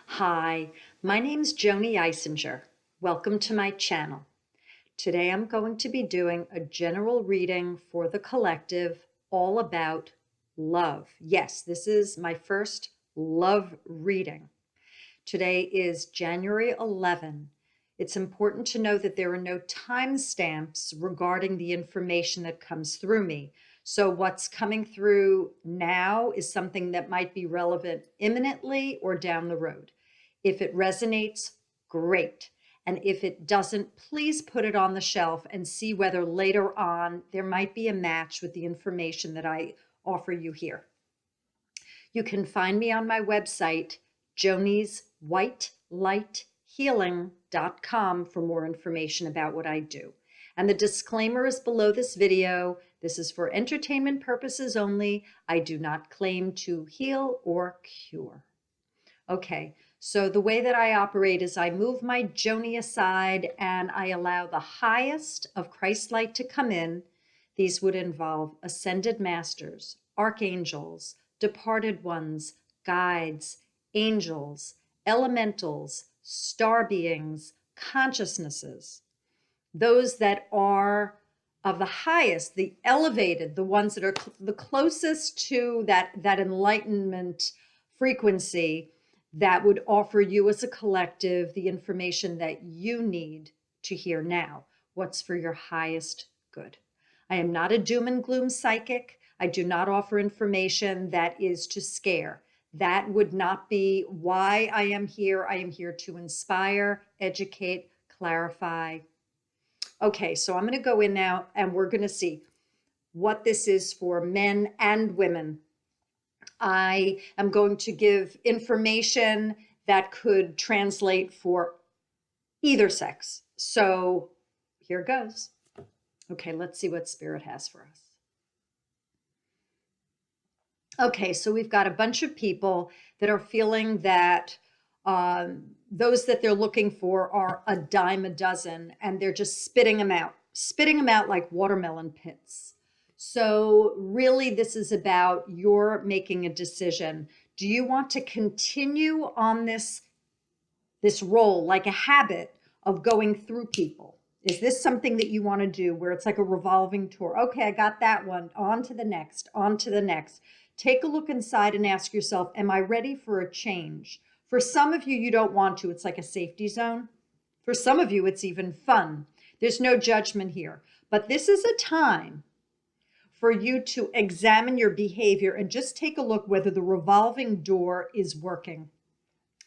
Hi, my name's Joanie. Welcome to my channel. Today I'm going to be doing a general reading for the collective all about love. Yes, this is my first love reading. Today is January 11. It's important to know that there are no timestamps regarding the information that comes through me. So what's coming through now is something that might be relevant imminently or down the road. If it resonates, great. And if it doesn't, please put it on the shelf and see whether later on there might be a match with the information that I offer you here. You can find me on my website, jonieswhitelighealing.com, for more information about what I do. And the disclaimer is below this video. This is for entertainment purposes only. I do not claim to heal or cure. Okay, so the way that I operate is I move my Joanie aside and I allow the highest of Christ light to come in. These would involve ascended masters, archangels, departed ones, guides, angels, elementals, star beings, consciousnesses, those that are of the highest, the elevated, the ones that are the closest to that enlightenment frequency that would offer you as a collective the information that you need to hear now, what's for your highest good. I am not a doom and gloom psychic. I do not offer information that is to scare. That would not be why I am here. I am here to inspire, educate, clarify. Okay, so I'm going to go in now and we're going to see what this is for men and women. I am going to give information that could translate for either sex. So here goes. Okay, let's see what Spirit has for us. Okay, so we've got a bunch of people that are feeling that those that they're looking for are a dime a dozen, and they're just spitting them out like watermelon pits. So really, this is about your making a decision. Do you want to continue on this role, like a habit of going through people? Is this something that you want to do where it's like a revolving door? Okay, I got that one. On to the next, on to the next. Take a look inside and ask yourself, am I ready for a change? For some of you, you don't want to. It's like a safety zone. For some of you, it's even fun. There's no judgment here. But this is a time for you to examine your behavior and just take a look whether the revolving door is working.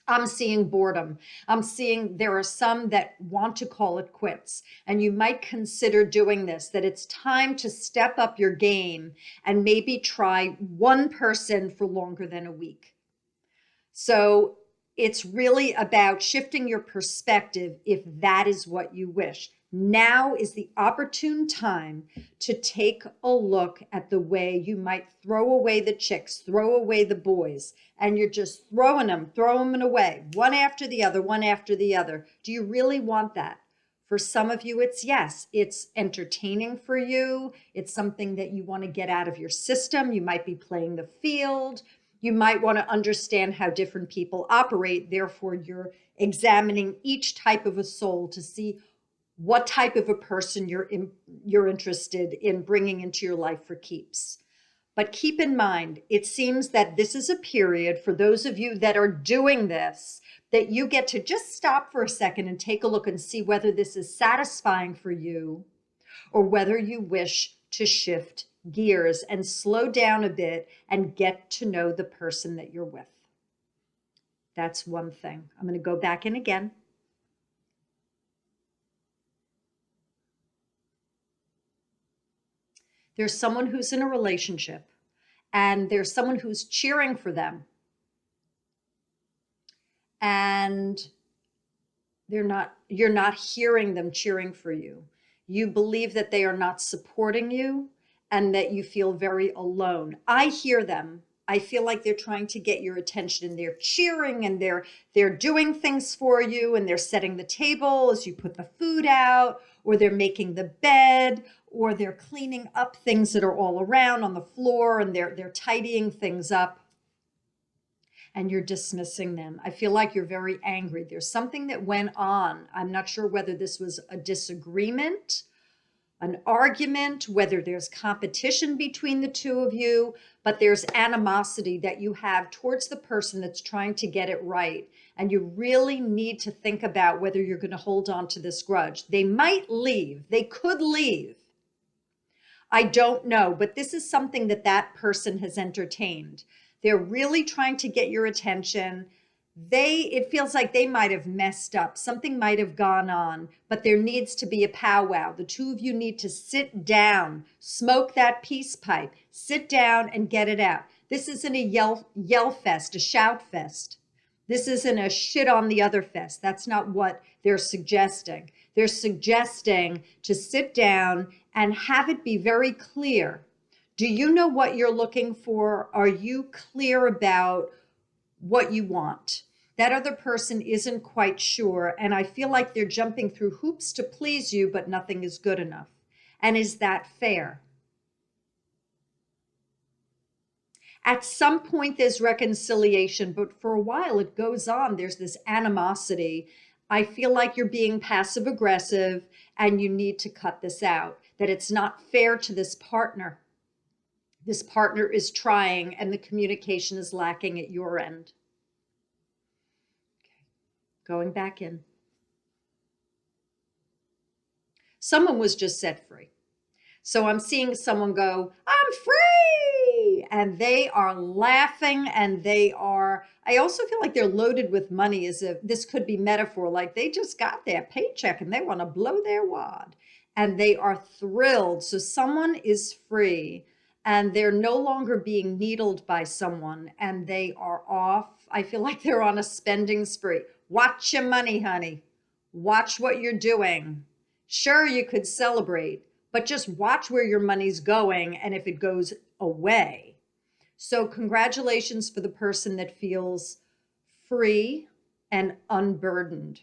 I'm seeing boredom. I'm seeing there are some that want to call it quits. And you might consider doing this, that it's time to step up your game and maybe try one person for longer than a week. So it's really about shifting your perspective if that is what you wish. Now is the opportune time to take a look at the way you might throw away the chicks, throw away the boys, and you're just throwing them away, one after the other, one after the other. Do you really want that? For some of you, it's yes. It's entertaining for you. It's something that you want to get out of your system. You might be playing the field. You might want to understand how different people operate. Therefore, you're examining each type of a soul to see what type of a person you're interested in bringing into your life for keeps. But keep in mind, it seems that this is a period for those of you that are doing this, that you get to just stop for a second and take a look and see whether this is satisfying for you or whether you wish to shift gears and slow down a bit and get to know the person that you're with. That's one thing. I'm going to go back in again. There's someone who's in a relationship and there's someone who's cheering for them. And you're not hearing them cheering for you. You believe that they are not supporting you and that you feel very alone. I hear them. I feel like they're trying to get your attention and they're cheering and they're doing things for you and they're setting the table as you put the food out, or they're making the bed, or they're cleaning up things that are all around on the floor and they're tidying things up. and you're dismissing them. I feel like you're very angry. There's something that went on. I'm not sure whether this was a disagreement, an argument, whether there's competition between the two of you, but there's animosity that you have towards the person that's trying to get it right. And you really need to think about whether you're going to hold on to this grudge. They might leave. They could leave. I don't know, but this is something that that person has entertained. They're really trying to get your attention. It feels like they might have messed up. Something might have gone on, but there needs to be a powwow. The two of you need to sit down, smoke that peace pipe, sit down and get it out. This isn't a yell fest, a shout fest. This isn't a shit on the other fest. That's not what they're suggesting. They're suggesting to sit down and have it be very clear. Do you know what you're looking for? Are you clear about what you want? That other person isn't quite sure, and I feel like they're jumping through hoops to please you, but nothing is good enough. And is that fair? At some point, there's reconciliation, but for a while it goes on. There's this animosity. I feel like you're being passive aggressive and you need to cut this out, that it's not fair to this partner. This partner is trying and the communication is lacking at your end. Okay. Going back in. Someone was just set free. So I'm seeing someone go, I'm free. And they are laughing and I also feel like they're loaded with money, as if this could be metaphor, like they just got their paycheck and they want to blow their wad and they are thrilled. So someone is free and they're no longer being needled by someone and they are off. I feel like they're on a spending spree. Watch your money, honey. Watch what you're doing. Sure, you could celebrate, but just watch where your money's going and if it goes away. So congratulations for the person that feels free and unburdened.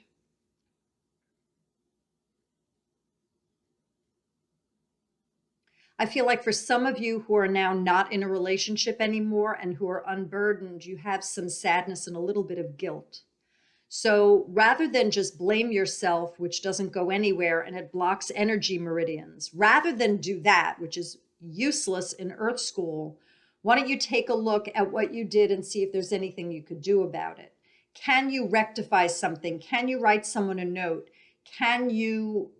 I feel like for some of you who are now not in a relationship anymore and who are unburdened, you have some sadness and a little bit of guilt. So rather than just blame yourself, which doesn't go anywhere and it blocks energy meridians, rather than do that, which is useless in Earth School, why don't you take a look at what you did and see if there's anything you could do about it? Can you rectify something? Can you write someone a note? Can you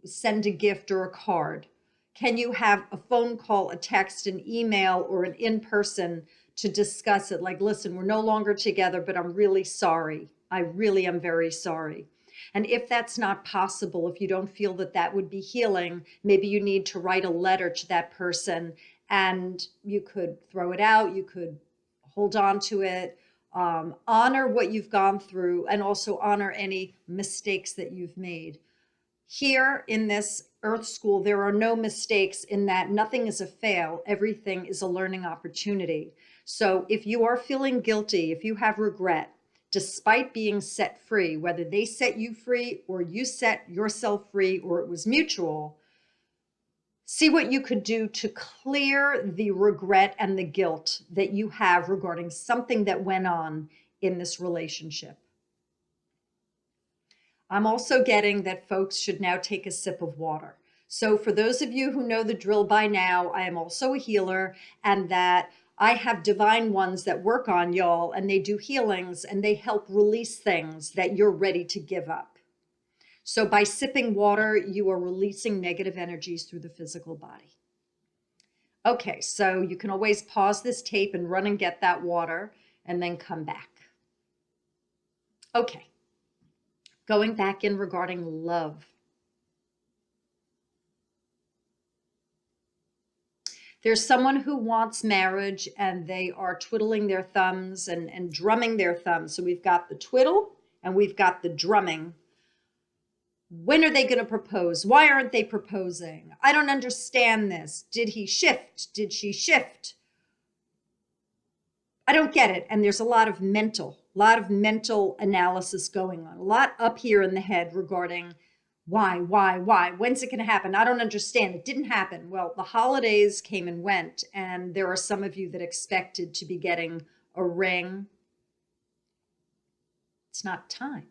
send a gift or a card? Can you have a phone call, a text, an email, or an in-person to discuss it? Like, listen, we're no longer together, but I'm really sorry. I really am very sorry. And if that's not possible, if you don't feel that that would be healing, maybe you need to write a letter to that person and you could throw it out. You could hold on to it, honor what you've gone through, and also honor any mistakes that you've made. Here in this Earth School, there are no mistakes in that nothing is a fail. Everything is a learning opportunity. So if you are feeling guilty, if you have regret, despite being set free, whether they set you free or you set yourself free or it was mutual, see what you could do to clear the regret and the guilt that you have regarding something that went on in this relationship. I'm also getting that folks should now take a sip of water. So for those of you who know the drill by now, I am also a healer and that I have divine ones that work on y'all and they do healings and they help release things that you're ready to give up. So by sipping water, you are releasing negative energies through the physical body. Okay, so you can always pause this tape and run and get that water and then come back. Okay, going back in regarding love. There's someone who wants marriage and they are twiddling their thumbs and drumming their thumbs. So we've got the twiddle and we've got the drumming. When are they going to propose? Why aren't they proposing? I don't understand this. Did he shift? Did she shift? I don't get it. And there's a lot of mental analysis going on, a lot up here in the head regarding why? When's it going to happen? I don't understand. It didn't happen. Well, the holidays came and went, and there are some of you that expected to be getting a ring It's not time.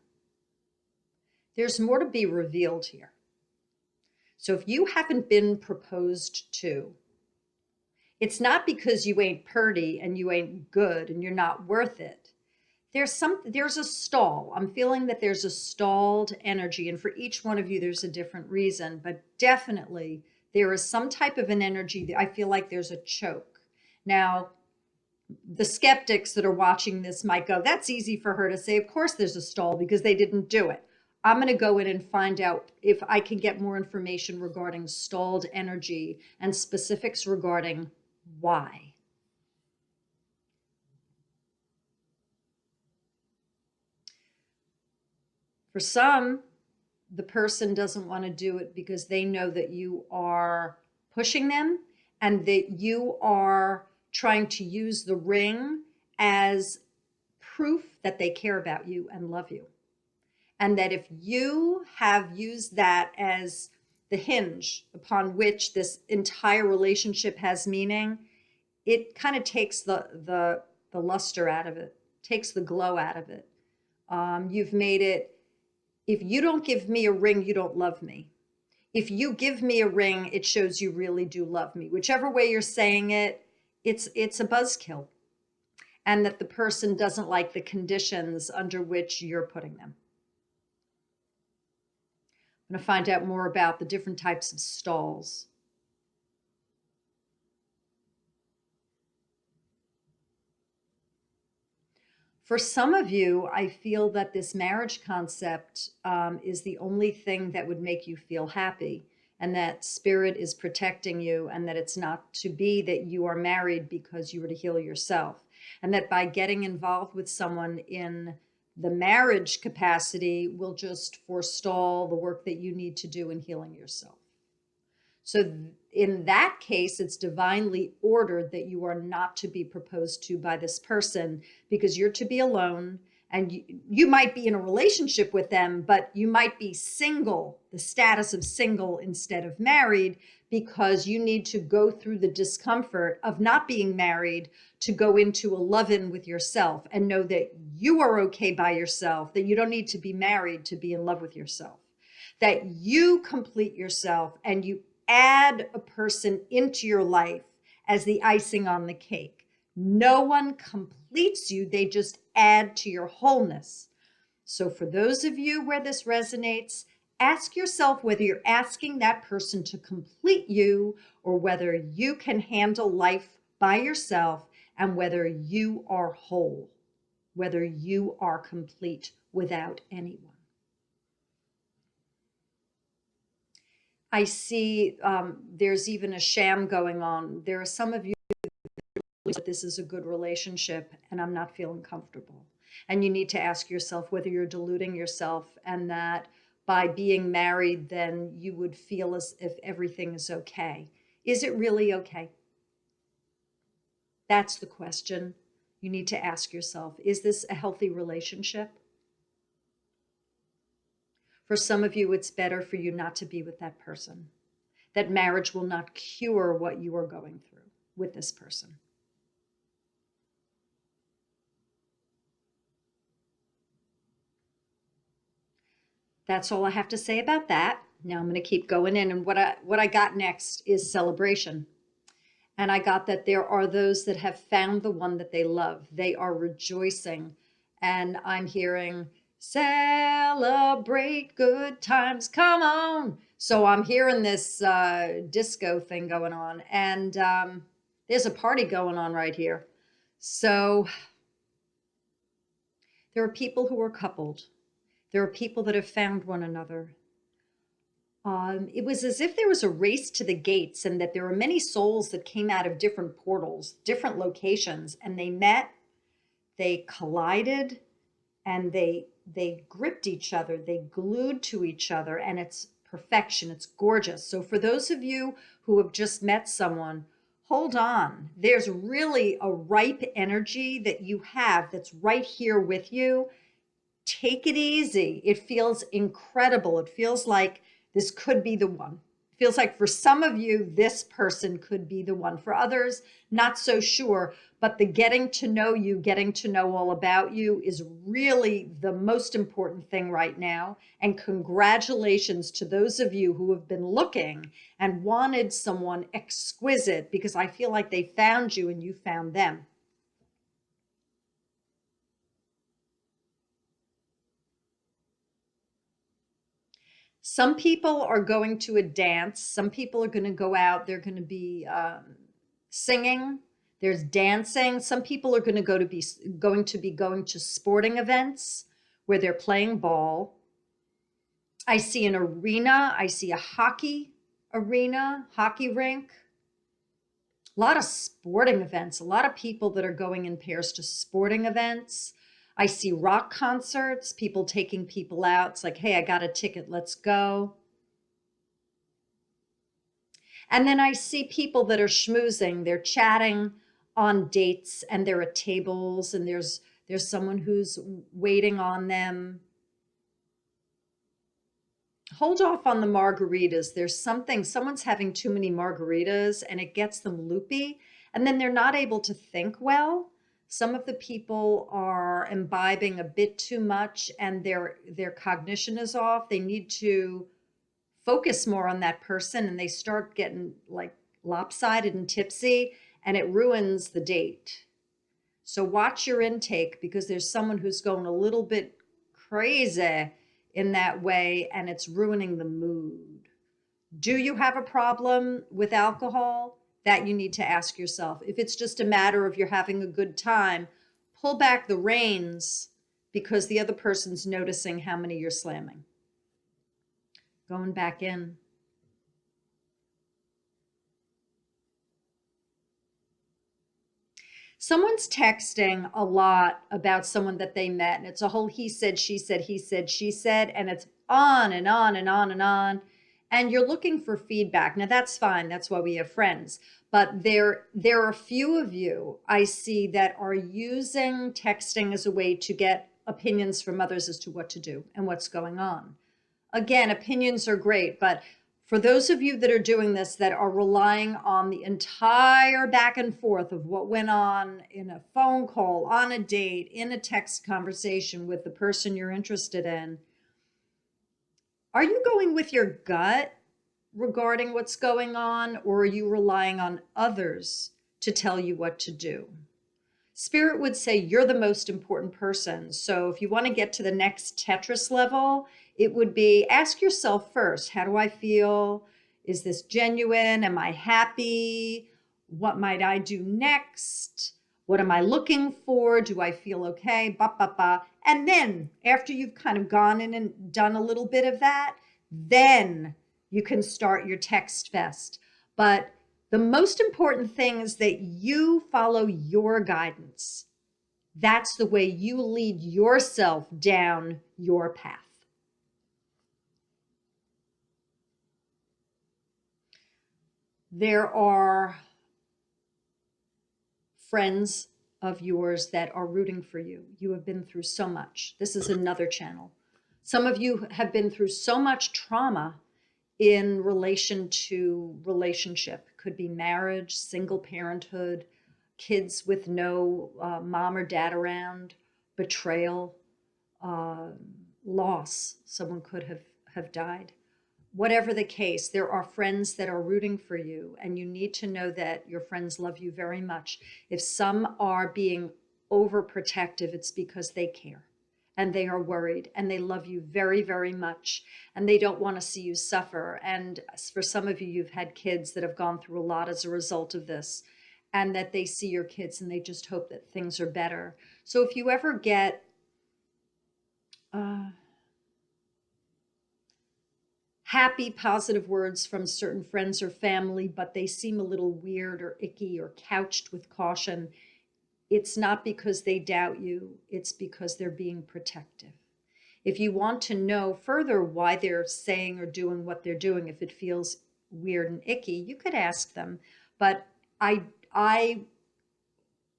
There's more to be revealed here. So if you haven't been proposed to, it's not because you ain't purty and you ain't good and you're not worth it. There's a stall. I'm feeling that there's a stalled energy, and for each one of you there's a different reason, but definitely there is some type of an energy that I feel like there's a choke. Now, the skeptics that are watching this might go, that's easy for her to say. Of course there's a stall because they didn't do it. I'm going to go in and find out if I can get more information regarding stalled energy and specifics regarding why. For some, the person doesn't want to do it because they know that you are pushing them and that you are trying to use the ring as proof that they care about you and love you. And that if you have used that as the hinge upon which this entire relationship has meaning, it kind of takes the luster out of it, takes the glow out of it. You've made it, if you don't give me a ring, you don't love me. If you give me a ring, it shows you really do love me. Whichever way you're saying it, it's a buzzkill. And that the person doesn't like the conditions under which you're putting them. I'm going to find out more about the different types of stalls. For some of you, I feel that this marriage concept is the only thing that would make you feel happy, and that spirit is protecting you, and that it's not to be that you are married because you were to heal yourself, and that by getting involved with someone in the marriage capacity will just forestall the work that you need to do in healing yourself. So in that case, it's divinely ordered that you are not to be proposed to by this person because you're to be alone, and you might be in a relationship with them, but you might be single, the status of single instead of married, because you need to go through the discomfort of not being married to go into a love-in with yourself and know that you are okay by yourself, that you don't need to be married to be in love with yourself, that you complete yourself and you add a person into your life as the icing on the cake. No one completes you, they just add to your wholeness. So for those of you where this resonates, ask yourself whether you're asking that person to complete you or whether you can handle life by yourself and whether you are whole, whether you are complete without anyone. I see there's even a sham going on. There are some of you that this is a good relationship and I'm not feeling comfortable. And you need to ask yourself whether you're deluding yourself and that by being married, then you would feel as if everything is okay. Is it really okay? That's the question you need to ask yourself. Is this a healthy relationship? For some of you, it's better for you not to be with that person. That marriage will not cure what you are going through with this person. That's all I have to say about that. Now I'm going to keep going in. And what I got next is celebration. And I got that there are those that have found the one that they love. They are rejoicing. And I'm hearing, celebrate good times, come on. So I'm hearing this disco thing going on. And there's a party going on right here. So there are people who are coupled. There are people that have found one another. It was as if there was a race to the gates and that there were many souls that came out of different portals, different locations, and they met, they collided, and they gripped each other, they glued to each other, and it's perfection, it's gorgeous. So for those of you who have just met someone, hold on. There's really a ripe energy that you have that's right here with you. Take it easy. It feels incredible. It feels like this could be the one. It feels like for some of you, this person could be the one. For others, not so sure. But the getting to know you, getting to know all about you is really the most important thing right now. And congratulations to those of you who have been looking and wanted someone exquisite, because I feel like they found you and you found them. Some people are going to a dance. Some people are going to go out. They're going to be singing. There's dancing. Some people are going to sporting events where they're playing ball. I see an arena. I see a hockey arena, hockey rink. A lot of sporting events. A lot of people that are going in pairs to sporting events. I see rock concerts, people taking people out. It's like, hey, I got a ticket, let's go. And then I see people that are schmoozing, they're chatting on dates and they're at tables and there's someone who's waiting on them. Hold off on the margaritas. There's someone's having too many margaritas and it gets them loopy and then they're not able to think well. Some of the people are imbibing a bit too much and their cognition is off. They need to focus more on that person and they start getting like lopsided and tipsy and it ruins the date. So watch your intake because there's someone who's going a little bit crazy in that way and it's ruining the mood. Do you have a problem with alcohol? That you need to ask yourself. If it's just a matter of you're having a good time, pull back the reins because the other person's noticing how many you're slamming. Going back in. Someone's texting a lot about someone that they met, and it's a whole he said, she said, he said, she said, and it's on and on and on and on. And you're looking for feedback. Now that's fine. That's why we have friends. But there are a few of you I see that are using texting as a way to get opinions from others as to what to do and what's going on. Again, opinions are great, but for those of you that are doing this, that are relying on the entire back and forth of what went on in a phone call, on a date, in a text conversation with the person you're interested in, are you going with your gut regarding what's going on, or are you relying on others to tell you what to do? Spirit would say you're the most important person. So if you want to get to the next Tetris level, it would be ask yourself first, how do I feel? Is this genuine? Am I happy? What might I do next? What am I looking for? Do I feel okay? Ba, ba, ba. And then after you've kind of gone in and done a little bit of that, then you can start your text fest. But the most important thing is that you follow your guidance. That's the way you lead yourself down your path. There are friends of yours that are rooting for you. You have been through so much. This is another channel. Some of you have been through so much trauma in relation to relationship. Could be marriage, single parenthood, kids with no mom or dad around, betrayal, loss. Someone could have died. Whatever the case, there are friends that are rooting for you, and you need to know that your friends love you very much. If some are being overprotective, it's because they care and they are worried and they love you very, very much and they don't want to see you suffer. And for some of you, you've had kids that have gone through a lot as a result of this, and that they see your kids and they just hope that things are better. So if you ever get happy, positive words from certain friends or family, but they seem a little weird or icky or couched with caution, it's not because they doubt you, it's because they're being protective. If you want to know further why they're saying or doing what they're doing, if it feels weird and icky, you could ask them. But I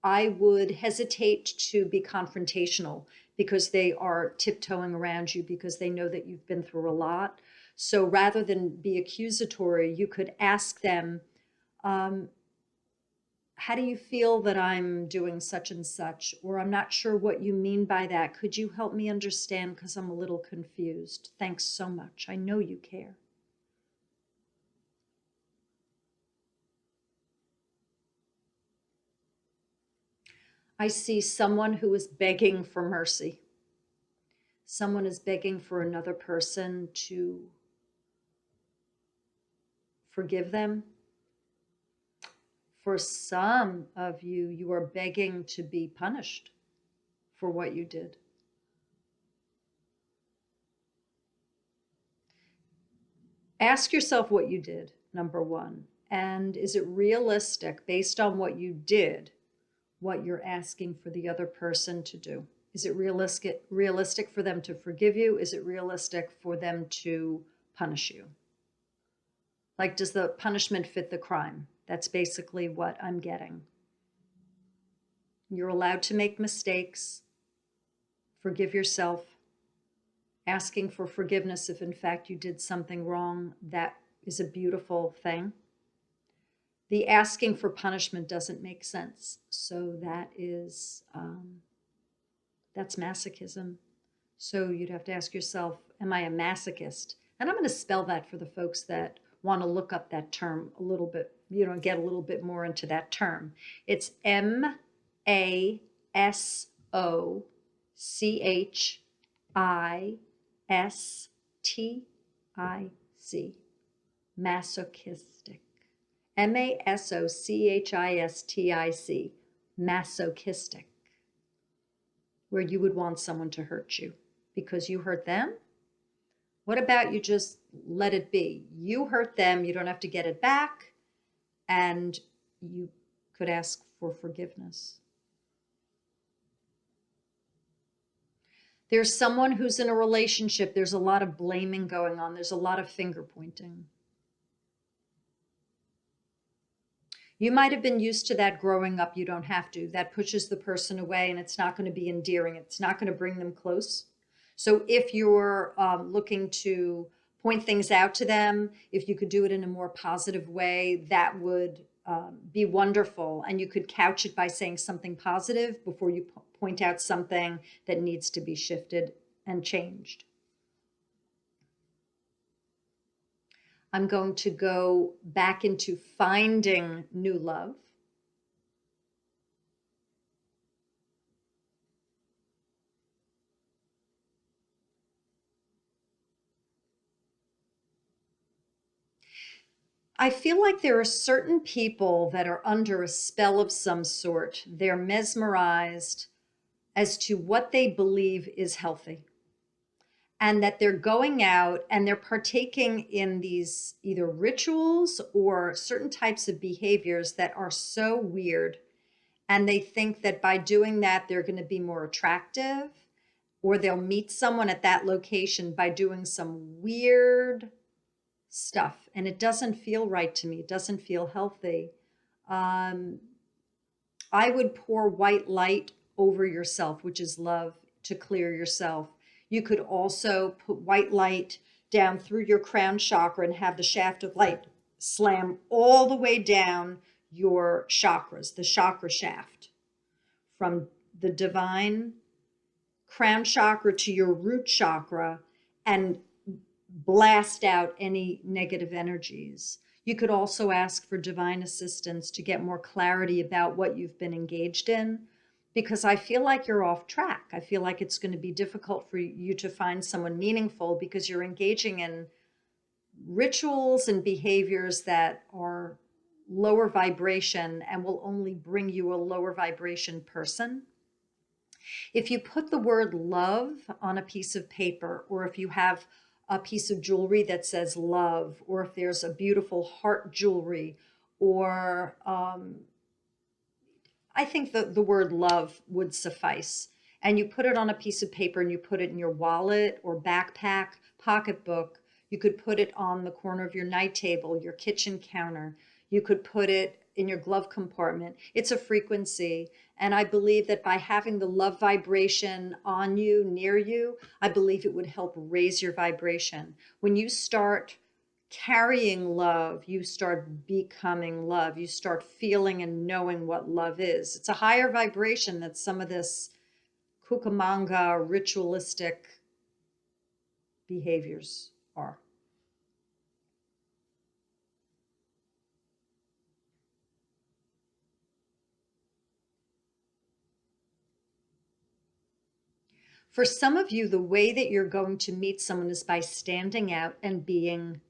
would hesitate to be confrontational because they are tiptoeing around you because they know that you've been through a lot. So rather than be accusatory, you could ask them, um, how do you feel that I'm doing such and such? Or I'm not sure what you mean by that. Could you help me understand? Because I'm a little confused. Thanks so much. I know you care. I see someone who is begging for mercy. Someone is begging for another person to forgive them. For some of you, you are begging to be punished for what you did. Ask yourself what you did, number one. And is it realistic based on what you did, what you're asking for the other person to do? Is it realistic for them to forgive you? Is it realistic for them to punish you? Like, does the punishment fit the crime? That's basically what I'm getting. You're allowed to make mistakes. Forgive yourself. Asking for forgiveness if in fact you did something wrong, that is a beautiful thing. The asking for punishment doesn't make sense. So that is, that's masochism. So you'd have to ask yourself, am I a masochist? And I'm going to spell that for the folks that want to look up that term a little bit, get a little bit more into that term. It's masochistic, masochistic. masochistic, masochistic, where you would want someone to hurt you because you hurt them. What about you just let it be? You hurt them, you don't have to get it back, and you could ask for forgiveness. There's someone who's in a relationship, there's a lot of blaming going on, there's a lot of finger pointing. You might have been used to that growing up. You don't have to. That pushes the person away, and it's not going to be endearing. It's not going to bring them close. So if you're looking to point things out to them, if you could do it in a more positive way, that would be wonderful. And you could couch it by saying something positive before you point out something that needs to be shifted and changed. I'm going to go back into finding new love. I feel like there are certain people that are under a spell of some sort. They're mesmerized as to what they believe is healthy, and that they're going out and they're partaking in these either rituals or certain types of behaviors that are so weird. And they think that by doing that, they're going to be more attractive, or they'll meet someone at that location by doing some weird stuff. And it doesn't feel right to me. It doesn't feel healthy. I would pour white light over yourself, which is love, to clear yourself. You could also put white light down through your crown chakra and have the shaft of light slam all the way down your chakras, the chakra shaft, from the divine crown chakra to your root chakra, and blast out any negative energies. You could also ask for divine assistance to get more clarity about what you've been engaged in, because I feel like you're off track. I feel like it's going to be difficult for you to find someone meaningful because you're engaging in rituals and behaviors that are lower vibration and will only bring you a lower vibration person. If you put the word love on a piece of paper, or if you have a piece of jewelry that says love, or if there's a beautiful heart jewelry, or I think the word love would suffice. And you put it on a piece of paper and you put it in your wallet or backpack, pocketbook. You could put it on the corner of your night table, your kitchen counter. You could put it in your glove compartment. It's a frequency. And I believe that by having the love vibration on you, near you, I believe it would help raise your vibration. When you start carrying love, you start becoming love. You start feeling and knowing what love is. It's a higher vibration than some of this Cucamonga ritualistic behaviors are. For some of you, the way that you're going to meet someone is by standing out and being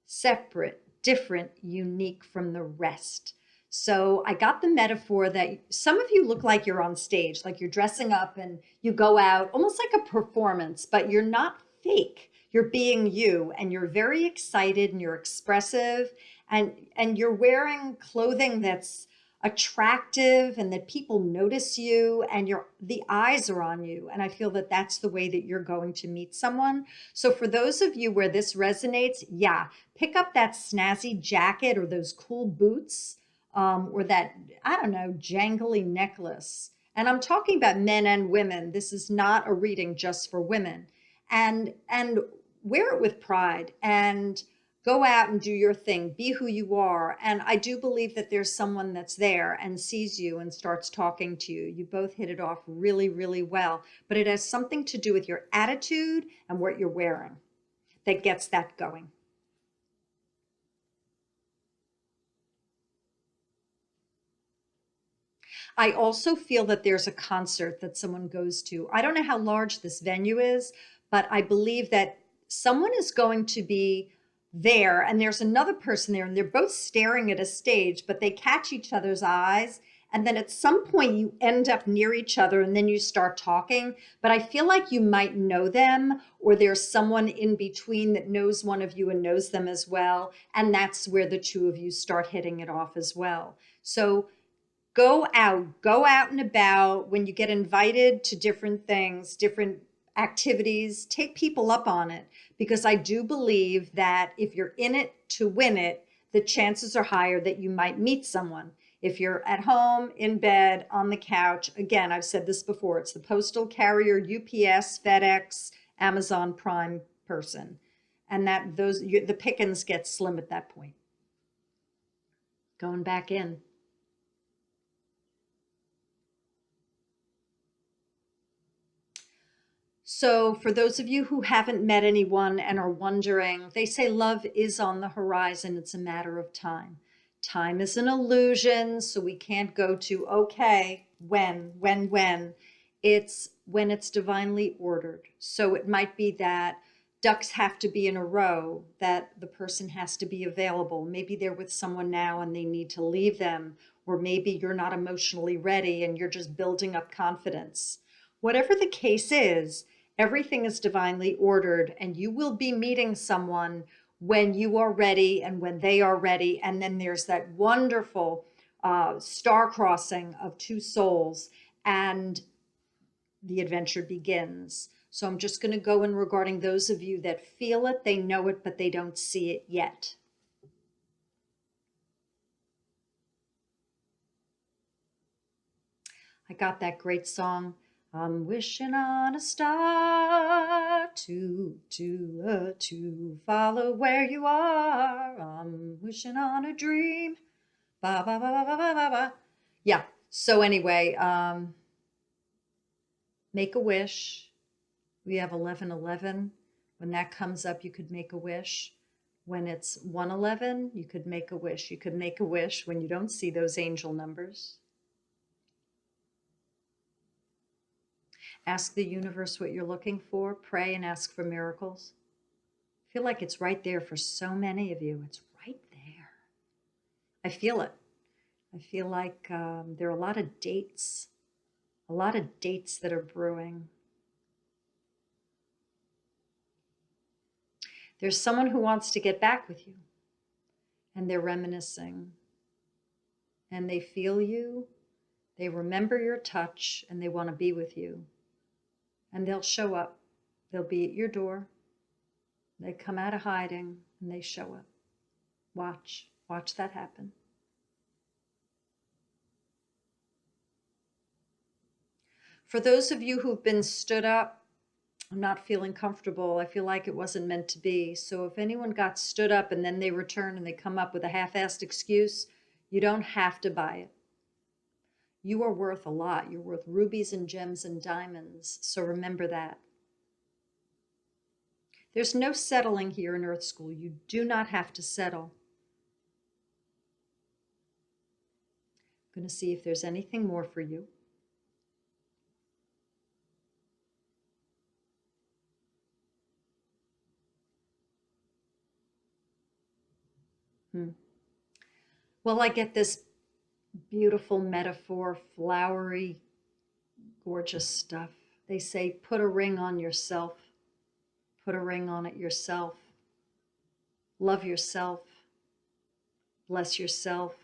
separate, different, unique from the rest. So I got the metaphor that some of you look like you're on stage, like you're dressing up and you go out almost like a performance, but you're not fake. You're being you, and you're very excited and you're expressive, and you're wearing clothing that's attractive and that people notice you, and the eyes are on you. And I feel that that's the way that you're going to meet someone. So for those of you where this resonates, yeah, pick up that snazzy jacket or those cool boots, or that, I don't know, jangly necklace. And I'm talking about men and women. This is not a reading just for women. And wear it with pride and go out and do your thing. Be who you are. And I do believe that there's someone that's there and sees you and starts talking to you. You both hit it off really, really well. But it has something to do with your attitude and what you're wearing that gets that going. I also feel that there's a concert that someone goes to. I don't know how large this venue is, but I believe that someone is going to be there and there's another person there and they're both staring at a stage, but they catch each other's eyes. And then at some point you end up near each other and then you start talking. But I feel like you might know them, or there's someone in between that knows one of you and knows them as well. And that's where the two of you start hitting it off as well. So go out and about. When you get invited to different things, different activities, take people up on it, because I do believe that if you're in it to win it, the chances are higher that you might meet someone. If you're at home, in bed, on the couch, again, I've said this before, it's the postal carrier, UPS, FedEx, Amazon Prime person. And the pickings get slim at that point. Going back in. So for those of you who haven't met anyone and are wondering, they say love is on the horizon. It's a matter of time. Time is an illusion, so we can't go to, okay, when. It's when it's divinely ordered. So it might be that ducks have to be in a row, that the person has to be available. Maybe they're with someone now and they need to leave them, or maybe you're not emotionally ready and you're just building up confidence. Whatever the case is, everything is divinely ordered, and you will be meeting someone when you are ready and when they are ready. And then there's that wonderful star crossing of two souls, and the adventure begins. So I'm just going to go in regarding those of you that feel it, they know it, but they don't see it yet. I got that great song. I'm wishing on a star to follow where you are. I'm wishing on a dream. Ba ba ba ba ba ba ba ba. Yeah. So anyway, make a wish. We have 1111. When that comes up, you could make a wish. When it's 111, you could make a wish. You could make a wish when you don't see those angel numbers. Ask the universe what you're looking for. Pray and ask for miracles. I feel like it's right there for so many of you. It's right there. I feel it. I feel like there are a lot of dates that are brewing. There's someone who wants to get back with you, and they're reminiscing, and they feel you, they remember your touch, and they want to be with you. And they'll show up. They'll be at your door. They come out of hiding and they show up. Watch that happen. For those of you who've been stood up, I'm not feeling comfortable. I feel like it wasn't meant to be. So if anyone got stood up and then they return and they come up with a half-assed excuse, you don't have to buy it. You are worth a lot. You're worth rubies and gems and diamonds. So remember that. There's no settling here in Earth School. You do not have to settle. I'm going to see if there's anything more for you. Well, I get this beautiful metaphor, flowery, gorgeous stuff. They say, put a ring on yourself. Put a ring on it yourself. Love yourself. Bless yourself.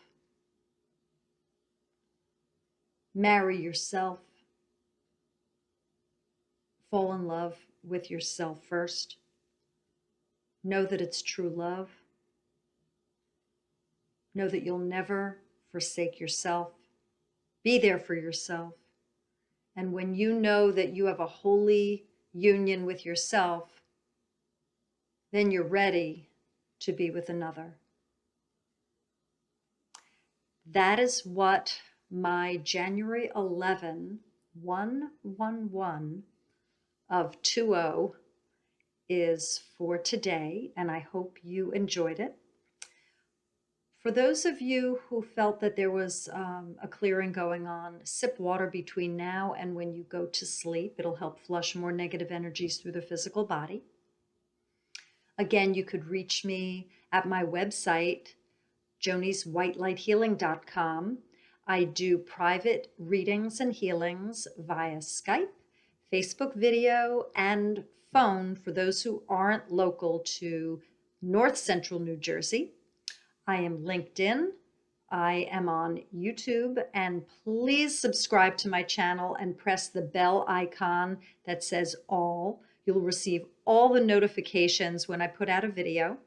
Marry yourself. Fall in love with yourself first. Know that it's true love. Know that you'll never forsake yourself. Be there for yourself. And when you know that you have a holy union with yourself, then you're ready to be with another. That is what my January 11, 111 of 20 is for today, and I hope you enjoyed it. For those of you who felt that there was a clearing going on, sip water between now and when you go to sleep. It'll help flush more negative energies through the physical body. Again, you could reach me at my website, joanieswhitelighealing.com. I do private readings and healings via Skype, Facebook video, and phone for those who aren't local to North Central New Jersey. I am LinkedIn. I am on YouTube, and please subscribe to my channel and press the bell icon that says all. You'll receive all the notifications when I put out a video.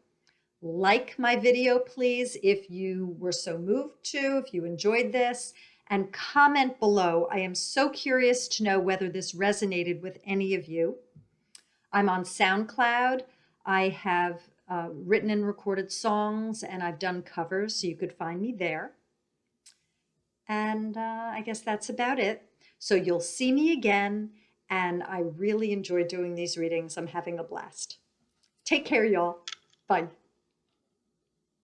Like my video, please, if you were so moved to, if you enjoyed this, and comment below. I am so curious to know whether this resonated with any of you. I'm on SoundCloud. I have written and recorded songs, and I've done covers, so you could find me there. And I guess that's about it. So you'll see me again, and I really enjoy doing these readings. I'm having a blast. Take care, y'all. Bye.